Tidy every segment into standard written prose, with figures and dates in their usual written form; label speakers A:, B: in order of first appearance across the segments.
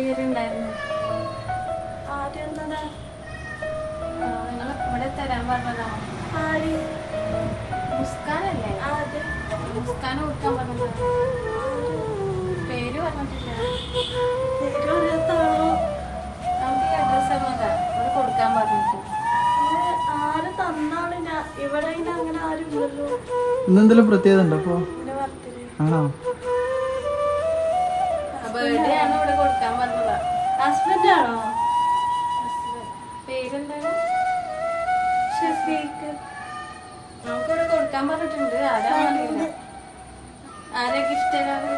A: കൊറിയറുണ്ടായിരുന്നു. നിങ്ങൾ ഇവിടെ തരാൻ പറഞ്ഞതാണോ? മുസ്കാനല്ലേ? മുസ്കാൻ കൊടുക്കാൻ പറഞ്ഞതാ. പേര് പറഞ്ഞിട്ടില്ല. നമുക്ക് ഈ അഡ്രസ് ഇവിടെ കൊടുക്കാൻ പറഞ്ഞിട്ട്.
B: ഇന്നെന്തെങ്കിലും പ്രത്യേകത ഉണ്ടോ അപ്പൊ? ആണോ?
A: ബർത്ത്ഡേ ആണ് ഇവിടെ കൊടുക്കാൻ പറഞ്ഞതാ.
C: ഹസ്ബൻഡ് ആണോ?
A: പേരെന്താണ്?
C: ഷഫീഖ്.
A: നമുക്കിവിടെ കൊടുക്കാൻ പറഞ്ഞിട്ടുണ്ട്. ആരാ ആരെ ഗിഫ്റ്റ് തരാറ്?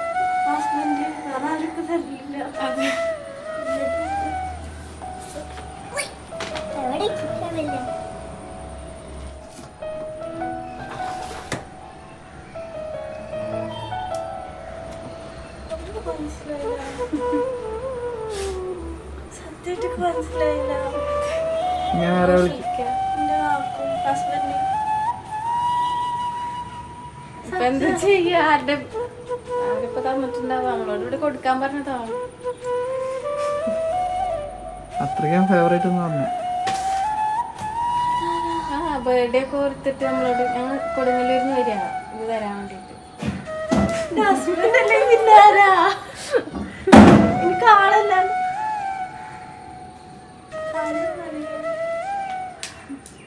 C: ഹസ്ബൻഡ് വേറെ ആർക്കും തരില്ല.
A: അതെ.
C: സത്യമായിട്ട് മനസ്സിലായില്ല.
B: ഞാൻ വേറെ വിളിക്കാം.
C: എന്റെ വാക്കും ഹസ്ബൻഡ്
A: ഇപ്പൊ എന്താ ചെയ്യാ? ആരിപ്പോ തന്നിട്ടുണ്ടാവും. നമ്മളോട് ഇവിടെ കൊടുക്കാൻ പറഞ്ഞതാവും.
B: അത്രയ്ക്കും ഫേവറേറ്റ് എന്ന് പറഞ്ഞു.
A: ബർത്ത്ഡേ ഒക്കെ ഓർത്തിട്ട് നമ്മളോട് ഞങ്ങൾ കൊടുങ്ങല്ലൂരിന്ന് വരിക ഇത് തരാൻ വേണ്ടിട്ട്.
C: ഹസ്ബൻഡ് അല്ലേ പിന്നെ ആരാ? എനിക്ക് ആളല്ല.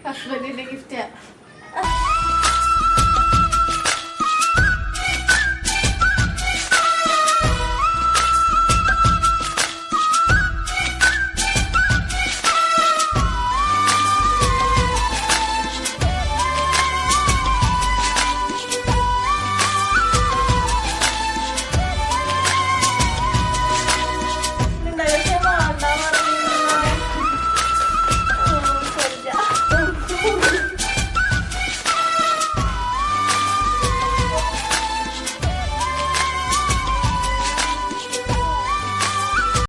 A: ഹസ്ബൻഡിന്റെ ഗിഫ്റ്റാ.